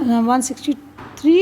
163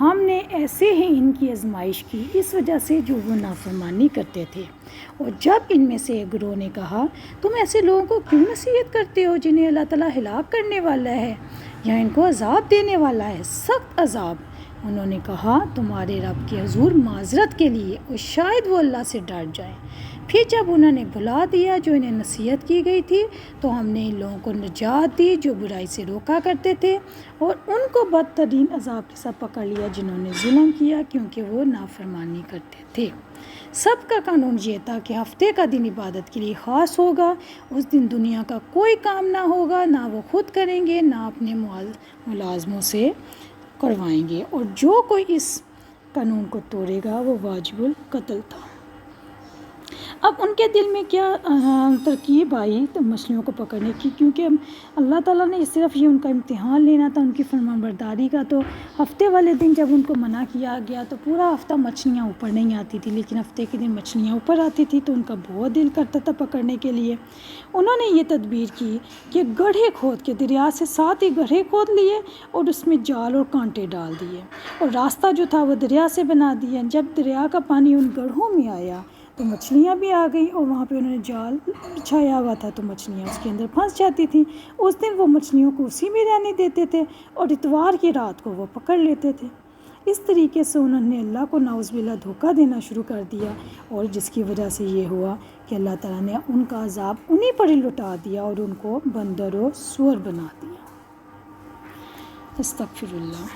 ہم نے ایسے ہی ان کی آزمائش کی اس وجہ سے جو وہ نافرمانی کرتے تھے۔ اور جب ان میں سے ایک گروہ نے کہا تم ایسے لوگوں کو کیوں نصیحت کرتے ہو جنہیں اللہ تعالیٰ ہلاک کرنے والا ہے یا ان کو عذاب دینے والا ہے، سخت عذاب؟ انہوں نے کہا تمہارے رب کے حضور معذرت کے لیے، اور شاید وہ اللہ سے ڈر جائیں۔ پھر جب انہوں نے بھلا دیا جو انہیں نصیحت کی گئی تھی تو ہم نے ان لوگوں کو نجات دی جو برائی سے روکا کرتے تھے، اور ان کو بدترین عذاب کے ساتھ پکڑ لیا جنہوں نے ظلم کیا کیونکہ وہ نافرمانی کرتے تھے۔ سب کا قانون یہ تھا کہ ہفتے کا دن عبادت کے لیے خاص ہوگا، اس دن دنیا کا کوئی کام نہ ہوگا، نہ وہ خود کریں گے نہ اپنے ملازموں سے کروائیں گے، اور جو کوئی اس قانون کو توڑے گا وہ واجب القتل تھا۔ اب ان کے دل میں کیا ترکیب آئی تو مچھلیوں کو پکڑنے کی، کیونکہ اللہ تعالیٰ نے صرف یہ ان کا امتحان لینا تھا ان کی فرمان برداری کا، تو ہفتے والے دن جب ان کو منع کیا گیا تو پورا ہفتہ مچھلیاں اوپر نہیں آتی تھی، لیکن ہفتے کے دن مچھلیاں اوپر آتی تھی تو ان کا بہت دل کرتا تھا پکڑنے کے لیے۔ انہوں نے یہ تدبیر کی کہ گڑھے کھود کے دریا سے 7 ہی گڑھے کھود لیے اور اس میں جال اور کانٹے ڈال دیے، اور راستہ جو تھا وہ دریا سے بنا دیا۔ جب دریا کا پانی ان گڑھوں میں آیا تو مچھلیاں بھی آ گئیں، اور وہاں پہ انہوں نے جال بچھایا ہوا تھا تو مچھلیاں اس کے اندر پھنس جاتی تھیں۔ اس دن وہ مچھلیوں کو اسی میں رہنے دیتے تھے اور اتوار کی رات کو وہ پکڑ لیتے تھے۔ اس طریقے سے انہوں نے اللہ کو نعوذ باللہ دھوکہ دینا شروع کر دیا، اور جس کی وجہ سے یہ ہوا کہ اللہ تعالیٰ نے ان کا عذاب انہی پر ہی لٹا دیا اور ان کو بندر و سور بنا دیا۔ استغفر اللہ۔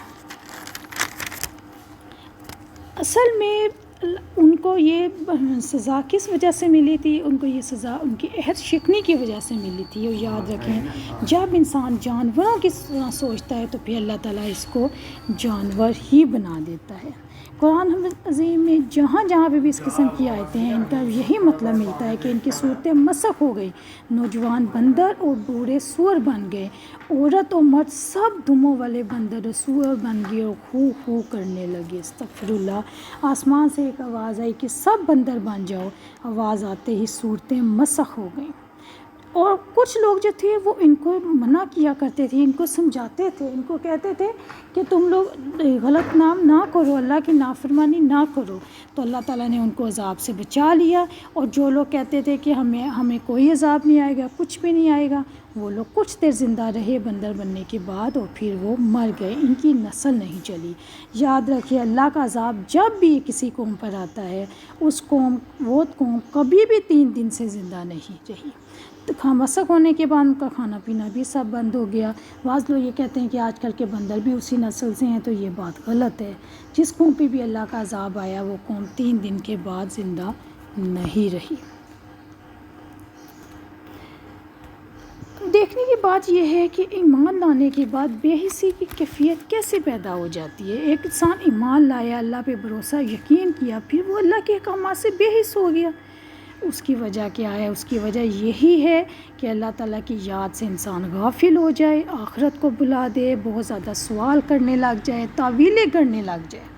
اصل میں ان کو یہ سزا کس وجہ سے ملی تھی؟ ان کو یہ سزا ان کی عہد شکنی کی وجہ سے ملی تھی۔ اور یاد رکھیں جب انسان جانوروں کی طرح سوچتا ہے تو پھر اللہ تعالیٰ اس کو جانور ہی بنا دیتا ہے۔ قرآن عظیم میں جہاں جہاں پہ بھی اس قسم کی آیتیں ہیں ان کا یہی مطلب ملتا ہے کہ ان کی صورتیں مسخ ہو گئی، نوجوان بندر اور بوڑھے سور بن گئے، عورت اور مرد سب دموں والے بندر اور سور بن گئے اور خو خو کرنے لگے۔ استغفر اللہ۔ آسمان سے ایک آواز آئی کہ سب بندر بن جاؤ، آواز آتے ہی صورتیں مسخ ہو گئیں۔ اور کچھ لوگ جو تھے وہ ان کو منع کیا کرتے تھے، ان کو سمجھاتے تھے، ان کو کہتے تھے کہ تم لوگ غلط نام نہ کرو، اللہ کی نافرمانی نہ کرو، تو اللہ تعالیٰ نے ان کو عذاب سے بچا لیا۔ اور جو لوگ کہتے تھے کہ ہمیں کوئی عذاب نہیں آئے گا، کچھ بھی نہیں آئے گا، وہ لوگ کچھ دیر زندہ رہے بندر بننے کے بعد اور پھر وہ مر گئے، ان کی نسل نہیں چلی۔ یاد رکھیے اللہ کا عذاب جب بھی کسی قوم پر آتا ہے وہ قوم کبھی بھی 3 دن سے زندہ نہیں رہی۔ مسخ ہونے کے بعد ان کا کھانا پینا بھی سب بند ہو گیا۔ بعض لوگ یہ کہتے ہیں کہ آج کل کے بندر بھی اسی نسل سے ہیں، تو یہ بات غلط ہے۔ جس قوم پہ بھی اللہ کا عذاب آیا وہ قوم 3 دن کے بعد زندہ نہیں رہی۔ دیکھنے کی بات یہ ہے کہ ایمان لانے کے بعد بے حسی کی کیفیت کیسے پیدا ہو جاتی ہے۔ ایک انسان ایمان لایا، اللہ پہ بھروسہ یقین کیا، پھر وہ اللہ کے احکامات سے بے حس ہو گیا۔ اس کی وجہ کیا ہے؟ اس کی وجہ یہی ہے کہ اللہ تعالیٰ کی یاد سے انسان غافل ہو جائے، آخرت کو بھلا دے، بہت زیادہ سوال کرنے لگ جائے، تعویلیں کرنے لگ جائے،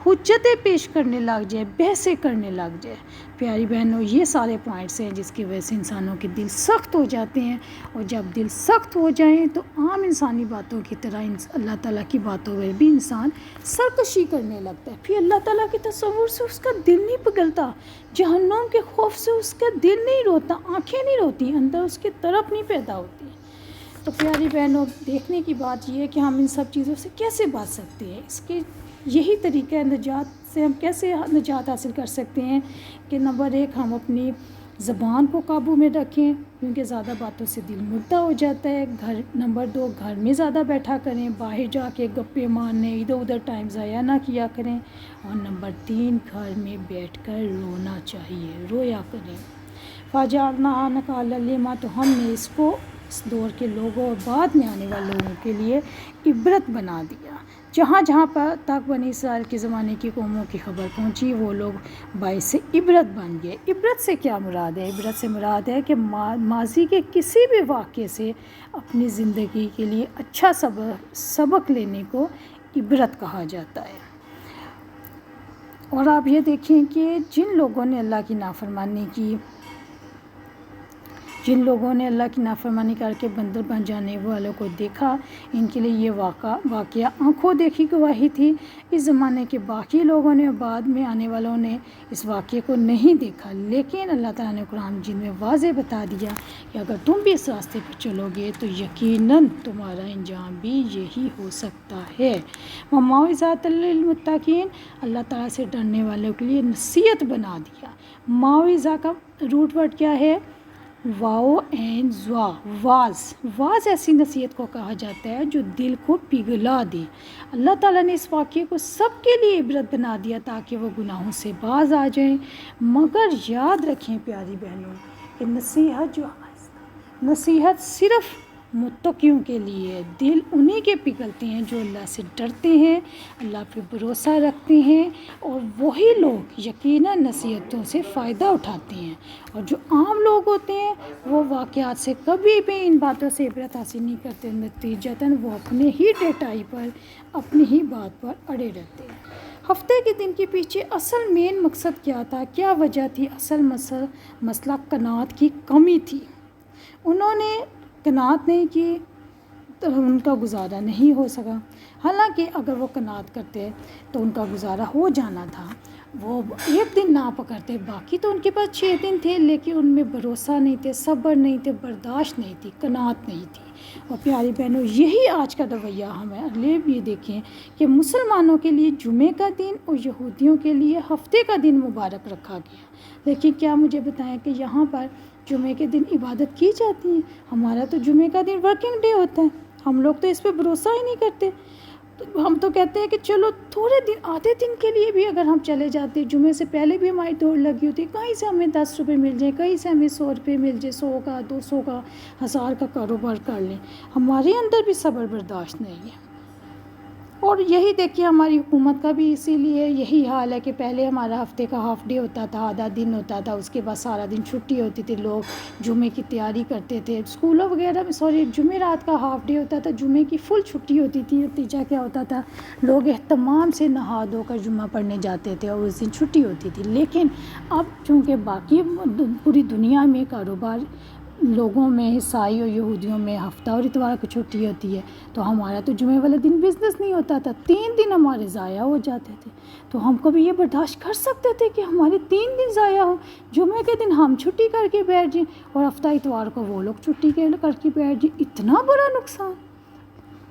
حجتیں پیش کرنے لگ جائے، بحثیں کرنے لگ جائے۔ پیاری بہنوں، یہ سارے پوائنٹس ہیں جس کی وجہ سے انسانوں کے دل سخت ہو جاتے ہیں، اور جب دل سخت ہو جائیں تو عام انسانی باتوں کی طرح اللہ تعالیٰ کی باتوں میں بھی انسان سرکشی کرنے لگتا ہے۔ پھر اللہ تعالیٰ کے تصور سے اس کا دل نہیں پگھلتا، جہنم کے خوف سے اس کا دل نہیں روتا، آنکھیں نہیں روتی، اندر اس کی طرف نہیں پیدا ہوتی۔ تو پیاری بہنوں، دیکھنے کی بات یہ ہے کہ ہم ان سب چیزوں سے کیسے بچ سکتے ہیں۔ اس کے یہی طریقہ ہے نجات سے ہم کیسے نجات حاصل کر سکتے ہیں کہ نمبر 1 ہم اپنی زبان کو قابو میں رکھیں، کیونکہ زیادہ باتوں سے دل مردہ ہو جاتا ہے۔ نمبر 2 گھر میں زیادہ بیٹھا کریں، باہر جا کے گپے مارنے ادھر ادھر ٹائم ضائع نہ کیا کریں۔ اور نمبر 3 گھر میں بیٹھ کر رونا چاہیے، رویا کریں۔ فَجَعَلْنَاهَا نَكَالًا لِمَا، تو ہم نے اس کو اس دور کے لوگوں اور بعد میں آنے والے لوگوں کے لیے عبرت بنا دیا۔ جہاں جہاں پر تک بنی اسرائیل کے زمانے کی قوموں کی خبر پہنچی وہ لوگ باعث عبرت بن گئے۔ عبرت سے کیا مراد ہے؟ عبرت سے مراد ہے کہ ماضی کے کسی بھی واقعے سے اپنی زندگی کے لیے اچھا سبق لینے کو عبرت کہا جاتا ہے۔ اور آپ یہ دیکھیں کہ جن لوگوں نے اللہ کی نافرمانی کی، جن لوگوں نے اللہ کی نافرمانی کر کے بندر بن جانے والوں کو دیکھا، ان کے لیے یہ واقعہ آنکھوں دیکھی گواہی تھی۔ اس زمانے کے باقی لوگوں نے، بعد میں آنے والوں نے اس واقعے کو نہیں دیکھا، لیکن اللہ تعالیٰ نے قرآن مجید میں واضح بتا دیا کہ اگر تم بھی اس راستے پر چلو گے تو یقیناً تمہارا انجام بھی یہی ہو سکتا ہے۔ وَمَوعِظَةً لِّلْمُتَّقِينَ، اللہ تعالیٰ سے ڈرنے والوں کے لیے نصیحت بنا دیا۔ موعظہ کا روٹ ورڈ کیا ہے؟ واو اینڈ زوا، واز ایسی نصیحت کو کہا جاتا ہے جو دل کو پگھلا دے۔ اللہ تعالیٰ نے اس واقعے کو سب کے لیے عبرت بنا دیا تاکہ وہ گناہوں سے باز آ جائیں، مگر یاد رکھیں پیاری بہنوں کہ نصیحت صرف متقیوں کے لیے ہے۔ دل انہی کے پگھلتے ہیں جو اللہ سے ڈرتے ہیں، اللہ پہ بھروسہ رکھتے ہیں، اور وہی لوگ یقیناً نصیحتوں سے فائدہ اٹھاتے ہیں۔ اور جو عام لوگ ہوتے ہیں وہ واقعات سے کبھی بھی ان باتوں سے عبرت حاصل نہیں کرتے، نتیجتاً وہ اپنے ہی ڈٹائی پر، اپنی ہی بات پر اڑے رہتے ہیں۔ ہفتے کے دن کے پیچھے اصل مین مقصد کیا تھا، کیا وجہ تھی؟ اصل مسئلہ قناعت کی کمی تھی۔ انہوں نے قناعت نہیں کی تو ان کا گزارا نہیں ہو سکا، حالانکہ اگر وہ قناعت کرتے تو ان کا گزارا ہو جانا تھا۔ وہ ایک دن نہ پکڑتے، باقی تو ان کے پاس 6 دن تھے، لیکن ان میں بھروسہ نہیں تھے، صبر نہیں تھے، برداشت نہیں تھی، قناعت نہیں تھی۔ اور پیاری بہنوں، یہی آج کا رویہ ہمیں یہ دیکھیں کہ مسلمانوں کے لیے جمعے کا دن اور یہودیوں کے لیے ہفتے کا دن مبارک رکھا گیا، لیکن کیا مجھے بتائیں کہ یہاں پر جمعے کے دن عبادت کی جاتی ہے؟ ہمارا تو جمعے کا دن ورکنگ ڈے ہوتا ہے، ہم لوگ تو اس پہ بھروسہ ہی نہیں کرتے۔ تو ہم تو کہتے ہیں کہ چلو تھوڑے دن، آدھے دن کے لیے بھی اگر ہم چلے جاتے، جمعے سے پہلے بھی ہماری دوڑ لگی ہوتی، کہیں سے ہمیں 10 روپے مل جائیں، کہیں سے ہمیں 100 روپے مل جائے، 100 کا، 200 کا، 1000 کا کاروبار کر لیں۔ ہمارے اندر بھی صبر برداشت نہیں ہے۔ اور یہی دیکھیے ہماری حکومت کا بھی اسی لیے یہی حال ہے کہ پہلے ہمارا ہفتے کا ہاف ڈے ہوتا تھا، آدھا دن ہوتا تھا، اس کے بعد سارا دن چھٹی ہوتی تھی، لوگ جمعے کی تیاری کرتے تھے، اسکولوں وغیرہ میں جمعہ رات کا ہاف ڈے ہوتا تھا، جمعے کی فل چھٹی ہوتی تھی۔ نتیجہ کیا ہوتا تھا؟ لوگ اہتمام سے نہا دھو کر جمعہ پڑھنے جاتے تھے اور اس دن چھٹی ہوتی تھی۔ لیکن اب چونکہ باقی پوری دنیا میں کاروبار، لوگوں میں، عیسائی اور یہودیوں میں ہفتہ اور اتوار کو چھٹی ہوتی ہے، تو ہمارا تو جمعے والے دن بزنس نہیں ہوتا تھا، 3 دن ہمارے ضائع ہو جاتے تھے۔ تو ہم کبھی یہ برداشت کر سکتے تھے کہ ہمارے 3 دن ضائع ہو؟ جمعے کے دن ہم چھٹی کر کے بیٹھ جائیں اور ہفتہ اتوار کو وہ لوگ چھٹی کر کے بیٹھ جائیں، اتنا بڑا نقصان!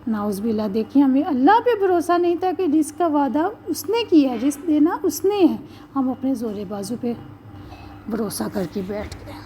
نعوذ باللہ! دیکھیں ہمیں اللہ پہ بھروسہ نہیں تھا کہ رزق کا وعدہ اس نے کیا ہے، رزق دینا اس نے ہے، ہم اپنے زور بازو پہ بھروسہ کر کے بیٹھ گئے۔